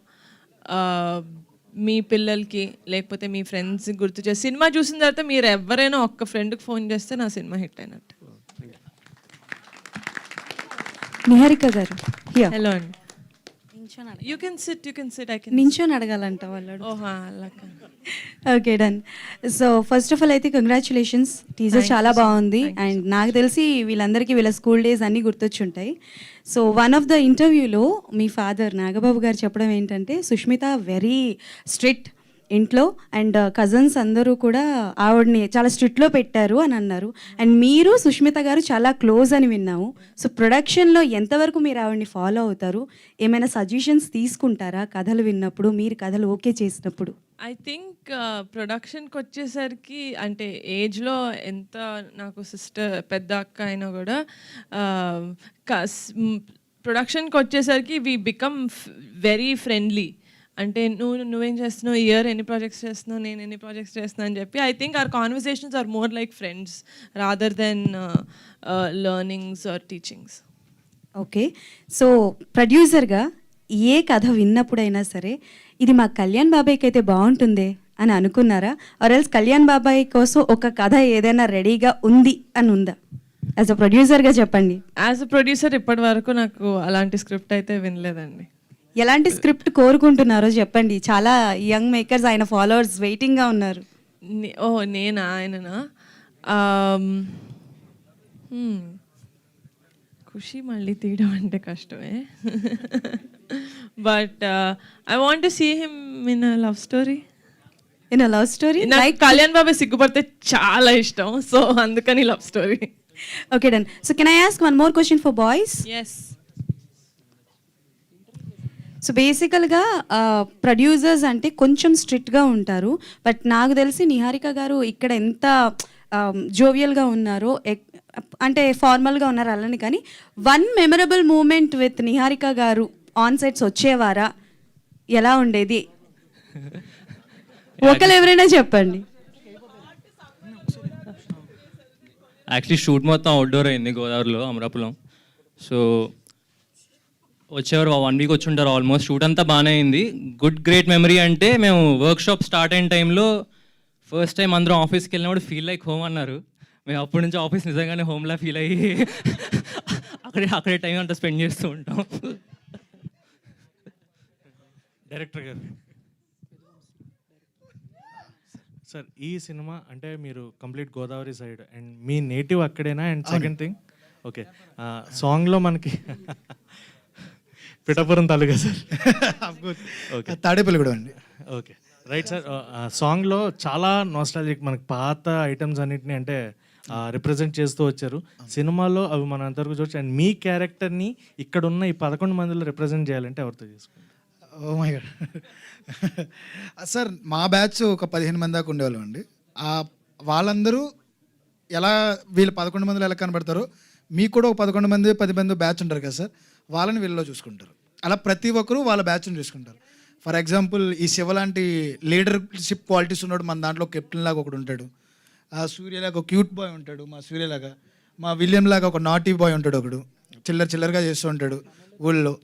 మీ పిల్లలకి లేకపోతే మీ ఫ్రెండ్స్కి గుర్తు చేసి సినిమా చూసిన తర్వాత మీరు ఎవరైనా ఒక్క ఫ్రెండ్కి ఫోన్ చేస్తే నా సినిమా హిట్ అయినట్టు. నిహారిక గారు, హలో అండి. You can sit. I can. నించోని అడగాలంట వాళ్ళు. ఓహా, అలాగా. Okay, done. So first of all అయితే కంగ్రాచులేషన్స్, టీజర్ చాలా బాగుంది అండ్ నాకు తెలిసి వీళ్ళందరికీ వీళ్ళ స్కూల్ డేస్ అన్నీ గుర్తొచ్చుంటాయి. సో వన్ ఆఫ్ ద ఇంటర్వ్యూలో మీ ఫాదర్ నాగబాబు గారు చెప్పడం ఏంటంటే సుష్మిత వెరీ స్ట్రిక్ట్ ఇంట్లో అండ్ కజన్స్ అందరూ కూడా ఆవిడని చాలా స్ట్రిక్ట్లో పెట్టారు అని అన్నారు. అండ్ మీరు సుష్మిత గారు చాలా క్లోజ్ అని విన్నాము. సో ప్రొడక్షన్లో ఎంతవరకు మీరు ఆవిడని ఫాలో అవుతారు? ఏమైనా సజెషన్స్ తీసుకుంటారా కథలు విన్నప్పుడు, మీరు కథలు ఓకే చేసినప్పుడు? ఐ థింక్ ప్రొడక్షన్కి వచ్చేసరికి అంటే ఏజ్లో ఎంత నాకు సిస్టర్ పెద్ద అక్క అయినా కూడా ప్రొడక్షన్కి వచ్చేసరికి వీ బికమ్ వెరీ ఫ్రెండ్లీ. అంటే నువ్వేం చేస్తున్నావు, ఇయర్ ఎన్ని ప్రాజెక్ట్స్ చేస్తున్నావు, నేను ఎన్ని ప్రాజెక్ట్స్ చేస్తున్నాను అని చెప్పి I think our conversations are more like friends rather than learnings or teachings. Okay, so ప్రొడ్యూసర్గా ఏ కథ విన్నప్పుడైనా సరే ఇది మా కళ్యాణ్ బాబాయ్కి అయితే బాగుంటుందే అని అనుకున్నారా? ఆర్ ఎల్స్ కళ్యాణ్ బాబాయ్ కోసం ఒక కథ ఏదైనా రెడీగా ఉంది అని ఉందా? యాజ్ అ ప్రొడ్యూసర్గా చెప్పండి. యాజ్ అ ప్రొడ్యూసర్ ఇప్పటి వరకు నాకు అలాంటి స్క్రిప్ట్ అయితే వినలేదండి. ఎలాంటి స్క్రిప్ట్ కోరుకుంటున్నారో చెప్పండి. చాలా యంగ్ మేకర్స్ ఆయన ఫాలోవర్స్ వెయిటింగ్గా ఉన్నారు. నేనా? ఆయననా? ఖుషి మళ్ళీ తీయడం అంటే కష్టమే. But I want to see him in a love story. In a love story నాకు కళ్యాణ్ బాబు సిగ్గుపడితే చాలా ఇష్టం, సో అందుకని love story. Okay done. So can I ask one more question for boys? Yes. So బేసికల్గా ప్రొడ్యూసర్స్ అంటే కొంచెం స్ట్రిక్ట్గా ఉంటారు, బట్ నాకు తెలిసి నిహారిక గారు ఇక్కడ ఎంత జోవియల్గా ఉన్నారో, అంటే ఫార్మల్గా ఉన్నారు అలానే, కానీ one memorable moment with Niharika garu on sets వచ్చేవారా? ఎలా ఉండేది? ఒకరు ఎవరైనా చెప్పండి. యాక్చువల్లీ షూట్ మొత్తం అవుట్డోర్ అయింది గోదావరిలో, అమరాపురం. సో వచ్చేవారు 1 వీక్ వచ్చి ఉంటారు ఆల్మోస్ట్. షూట్ అంతా బాగానే అయింది. గ్రేట్ మెమరీ అంటే మేము వర్క్షాప్ స్టార్ట్ అయిన టైంలో ఫస్ట్ టైం అందరం ఆఫీస్కి వెళ్ళినప్పుడు ఫీల్ లైక్ హోమ్ అన్నారు. మేము అప్పటి నుంచి ఆఫీస్ నిజంగానే హోమ్లా ఫీల్ అయ్యి అక్కడే టైం అంతా స్పెండ్ చేస్తూ ఉంటాం. డైరెక్టర్ గారు సార్, ఈ సినిమా అంటే మీరు కంప్లీట్ గోదావరి సైడ్ అండ్ మీ నేటివ్ అక్కడేనా? అండ్ సెకండ్ థింగ్, ఓకే, సాంగ్లో మనకి పిఠాపురం తాలూకా సార్, ఓకే, తాడేపల్లి కూడా అండి. Okay, right sir. సాంగ్లో చాలా నాస్టాలజిక్ మనకి పాత ఐటమ్స్ అన్నిటిని అంటే రిప్రజెంట్ చేస్తూ వచ్చారు. సినిమాలో అవి మన అంతవరకు చూడొచ్చు. అండ్ మీ క్యారెక్టర్ని ఇక్కడ ఉన్న ఈ 11 మందిలో రిప్రజెంట్ చేయాలంటే ఎవరితో చేసుకుంటారు? ఓ మై గాడ్ సార్, మా బ్యాచ్ ఒక 15 మంది దాకా ఉండేవాళ్ళం అండి. వాళ్ళందరూ ఎలా వీళ్ళు 11 మందిలో ఎలా కనబడతారో మీకు కూడా ఒక 11 మంది 10 మంది బ్యాచ్ ఉంటారు కదా సార్, వాళ్ళని వీళ్ళలో చూసుకుంటారు. అలా ప్రతి ఒక్కరూ వాళ్ళ బ్యాచ్ని చూసుకుంటారు. ఫర్ ఎగ్జాంపుల్ ఈ శివ లాంటి లీడర్షిప్ క్వాలిటీస్ ఉన్నాడు మన దాంట్లో, కెప్టెన్ లాగా ఒకడు ఉంటాడు, సూర్యలాగా ఒక క్యూట్ బాయ్ ఉంటాడు, మా సూర్యలాగా, మా విలియం లాగా ఒక నాటీ బాయ్ ఉంటాడు, ఒకడు చిల్లరగా చేస్తూ ఉంటాడు ఊళ్ళో.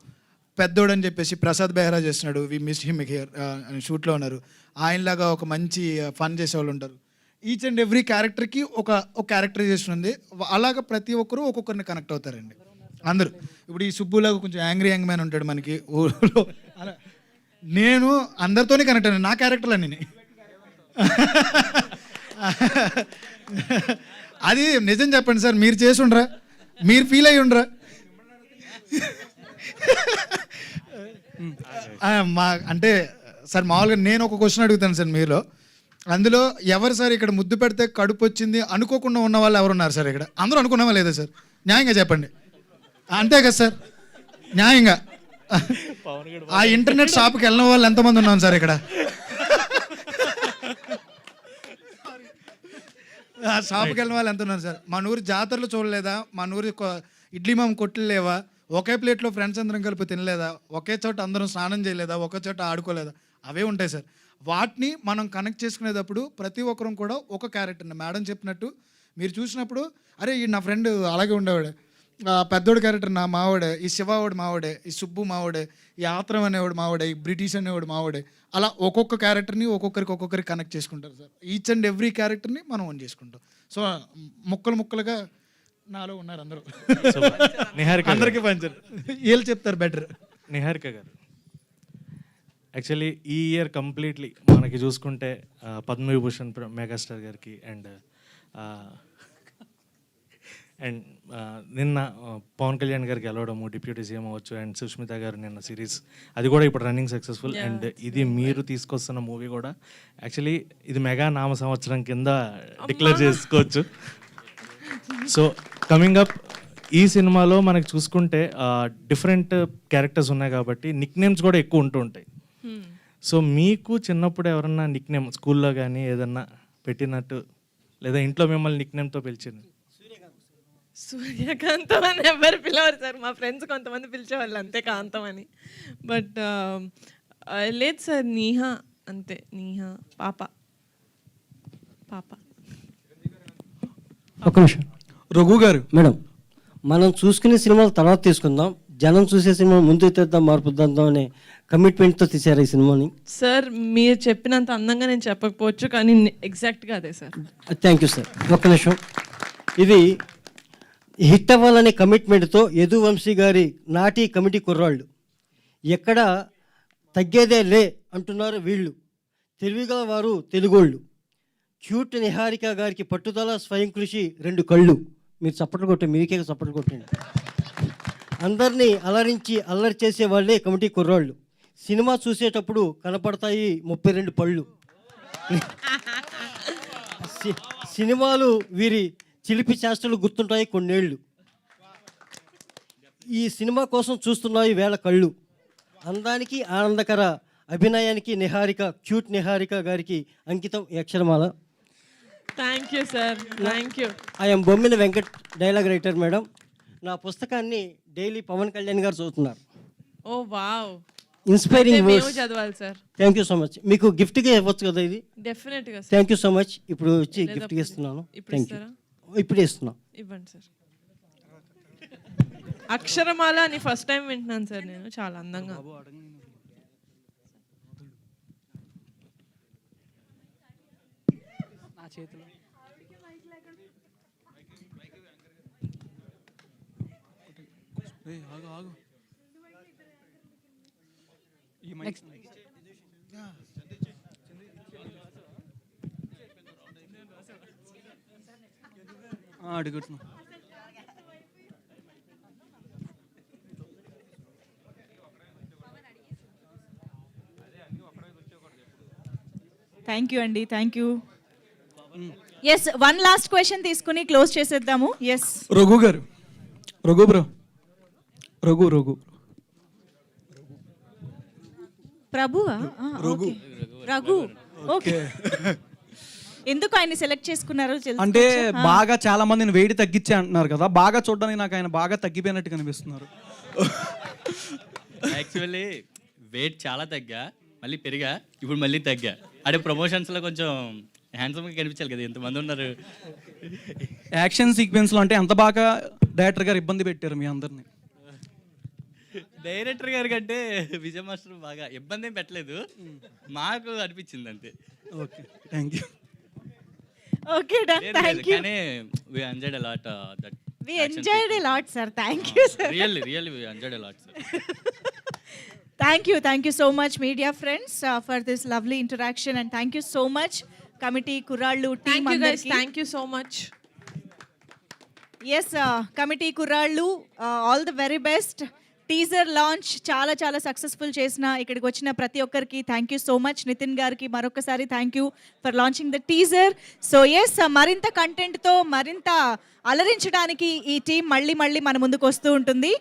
పెద్దోడు అని చెప్పేసి ప్రసాద్ బెహ్రా చేస్తున్నాడు, వి మిస్ హిమ్ హియర్ అని షూట్లో ఉన్నారు. ఆయనలాగా ఒక మంచి ఫన్ చేసేవాళ్ళు ఉంటారు. ఈచ్ అండ్ ఎవ్రీ క్యారెక్టర్కి ఒక క్యారెక్టరైజేషన్ ఉంది. అలాగా ప్రతి ఒక్కరూ ఒక్కొక్కరిని కనెక్ట్ అవుతారండి అందరూ. ఇప్పుడు ఈ సుబ్బులాగా కొంచెం యాంగ్రీ యంగ్ మ్యాన్ ఉంటాడు మనకి ఊళ్ళో, అలా నేను అందరితోనే కనెక్ట్ అయ్యాను, నా క్యారెక్టర్లన్నీ. అది నిజం చెప్పండి సార్, మీరు చేసి ఉండరా, మీరు ఫీల్ అయ్యి ఉండరా? మా అంటే సార్ మామూలుగా నేను ఒక క్వశ్చన్ అడుగుతాను సార్ మీలో, అందులో ఎవరు సార్ ఇక్కడ ముద్దు పెడితే కడుపు వచ్చింది అనుకోకుండా ఉన్న వాళ్ళు ఎవరున్నారు సార్ ఇక్కడ? అందరూ అనుకున్నావా లేదా సార్? న్యాయంగా చెప్పండి. అంతే కదా సార్, న్యాయంగా. ఆ ఇంటర్నెట్ షాప్కి వెళ్ళిన వాళ్ళు ఎంతమంది ఉన్నాం సార్ ఇక్కడ? ఆ షాప్కి వెళ్ళిన వాళ్ళు ఎంత ఉన్నారు సార్? మన ఊరి జాతరలు చూడలేదా? మన ఊరి ఇడ్లీ మామ కొట్లు లేవా? ఒకే ప్లేట్లో ఫ్రెండ్స్ అందరం కలిపి తినలేదా? ఒకే చోట అందరం స్నానం చేయలేదా? ఒకే చోట ఆడుకోలేదా? అవే ఉంటాయి సార్. వాటిని మనం కనెక్ట్ చేసుకునేటప్పుడు ప్రతి ఒక్కరం కూడా ఒక క్యారెక్టర్ని మేడం చెప్పినట్టు మీరు చూసినప్పుడు, అరే ఈ నా ఫ్రెండ్ అలాగే ఉండేవాడే, పెద్దోడు క్యారెక్టర్ నా మావాడే, ఈ శివావాడు మావాడే, ఈ సుబ్బు మావాడే, ఈ ఆత్రం అనేవాడు మావాడే, ఈ బ్రిటిష్ అనేవాడు మావాడే. అలా ఒక్కొక్క క్యారెక్టర్ని ఒక్కొక్కరికి కనెక్ట్ చేసుకుంటారు సార్. ఈచ్ అండ్ ఎవ్రీ క్యారెక్టర్ని మనం ఓన్ చేసుకుంటాం. సో ముక్కలుగా నాలో ఉన్నారు అందరూ. నిహారిక అందరికీ పంచారు, వీళ్ళు చెప్తారు బెటర్. నిహారిక గారు, యాక్చువల్లీ ఈ ఇయర్ కంప్లీట్లీ మనకి చూసుకుంటే పద్మవిభూషణ్ మెగాస్టార్ గారికి అండ్ నిన్న పవన్ కళ్యాణ్ గారికి గెలవడము, డిప్యూటీ సీఎం అవ్వచ్చు, అండ్ సుష్మిత గారు నిన్న సిరీస్, అది కూడా ఇప్పుడు రన్నింగ్ సక్సెస్ఫుల్. అండ్ ఇది మీరు తీసుకొస్తున్న మూవీ కూడా యాక్చువల్లీ ఇది మెగా నామ సంవత్సరం కింద డిక్లేర్ చేసుకోవచ్చు. సో కమింగ్ అప్ ఈ సినిమాలో మనకి చూసుకుంటే డిఫరెంట్ క్యారెక్టర్స్ ఉన్నాయి కాబట్టి నిక్ నేమ్స్ కూడా ఎక్కువ ఉంటూ ఉంటాయి. సో మీకు చిన్నప్పుడు ఎవరన్నా నిక్ నేమ్ స్కూల్లో కానీ ఏదన్నా పెట్టినట్టు, లేదా ఇంట్లో మిమ్మల్ని నిక్ నేమ్తో పిలిచింది? సూర్యకాంతం అని ఎవరు పిలవరు సార్, మా ఫ్రెండ్స్ కొంతమంది పిలిచేవాళ్ళు అంతే, కాంతం అని. బట్ లేదు సార్, నీహా అంతే, నీహా, పాప. ఒక నిమిషం రఘు గారు. మేడం, మనం చూసుకునే సినిమాలు తర్వాత తీసుకుందాం, జనం చూసే సినిమా ముందు తెద్దాం, మార్పు తెద్దాం అనే కమిట్మెంట్తో తీశారు ఈ సినిమాని. సార్ మీరు చెప్పినంత అందంగా నేను చెప్పకపోవచ్చు, కానీ ఎగ్జాక్ట్గా అదే సార్. Thank you sir. ఒక్క నిమిషం, ఇది హిట్ అవ్వాలనే కమిట్మెంట్తో యదువంశీ గారి నాటి కమిటీ కుర్రాళ్ళు ఎక్కడ తగ్గేదే లే అంటున్నారు వీళ్ళు. తెలివిగా వారు తెలుగోళ్ళు. క్యూట్ నిహారిక గారికి పట్టుదల, స్వయం కృషి, 2 కళ్ళు. మీరు చప్పట్లు కొట్టండి, మీకే చప్పట్లు కొట్టండి. అందరినీ అలరించి అల్లరి చేసే వాళ్ళే కమిటీ కుర్రాళ్ళు. సినిమా చూసేటప్పుడు కనపడతాయి 32 పళ్ళు. సినిమాలు వీరి చిలిపి చేష్టలు గుర్తుంటాయి కొన్నేళ్ళు. ఈ సినిమా కోసం చూస్తున్నాయి వేళ కళ్ళు. అందానికి ఆనందకర అభినయానికి నిహారిక, క్యూట్ నిహారిక గారికి అంకితం ఈ అక్షరమాల. Thank you sir, thank you. I'm Bommina Venkat, dialogue writer madam. నా పుస్తకాన్ని డైలీ పవన్ కళ్యాణ్ గారు చదువుతున్నారు. ఓ వావ్, ఇన్స్పైరింగ్ మేము వర్డ్స్. చదవాలి sir. Thank you so much. మీకు గిఫ్ట్గా ఇవ్వచ్చు కదా ఇది? డెఫినెట్గా sir. Thank you so much. ఇప్పుడు వచ్చి లేదా గిఫ్ట్గా ఇస్తున్నాను. ఇప్పుడు థ్యాంక్ యూ. ఇస్తారా? ఇప్పుడే ఇస్తున్నాను. ఇవ్వండి సార్. అక్షరమాల అని ఫస్ట్ టైం వింటున్నాను సార్ నేను, చాలా అందంగా. నా చేతిలో అడుగుతున్నా. థ్యాంక్ యూ అండి, thank you. Yes, 1 last question తీసుకుని క్లోజ్ చేసేద్దాము. ఎస్, రఘు గారు. రఘు బ్రో. రఘు ప్రభువా? రఘు. రఘు, ఓకే. ఎందుకు ఆయన సెలెక్ట్ చేసుకున్నారో అంటే తెలుసుకోవచ్చా? బాగా చాలా మందిని వెయిట్ తగ్గించే అంటున్నారు కదా, బాగా చూడడానికి నాకు ఆయన బాగా తగ్గిపోయినట్టు కనిపిస్తున్నారు. యాక్చువల్లీ వెయిట్ చాలా తగ్గా, మళ్ళీ పెరిగా, ఇప్పుడు మళ్ళీ తగ్గా. అంటే ప్రమోషన్స్లో కొంచెం హ్యాండ్సమ్గా కనిపించాలి కదా, ఎంతమంది ఉన్నారు. యాక్షన్ సీక్వెన్స్లో అంటే ఎంత బాగా డైరెక్టర్ గారు ఇబ్బంది పెట్టారు మీ అందరిని. డైరెక్టర్ గారి కంటే విజయ్ మాస్టర్ బాగా ఇబ్బంది ఏం పెట్టలేదు, మాకు అనిపించింది అంతే. Okay, thank you. Okay, thank you. కానీ we enjoyed a lot that We action enjoyed a sequence. lot, sir. Thank you, sir. Really we enjoyed a lot, sir. Thank you so much, media friends, for this lovely interaction, and thank you so much, committee Kurallu team. Thank you guys, అందరికీ. Thank you so much. Yes, committee Kurrallu, all the very best. Teaser launch చాలా చాలా successful చేసిన ఇక్కడికి వచ్చిన ప్రతి ఒక్కరికి thank you so much. Nithin గారికి మరొకసారి thank you for launching the teaser. So yes, మరింత కంటెంట్తో మరింత అలరించడానికి ఈ టీం మళ్ళీ మన ముందుకు వస్తూ ఉంటుంది.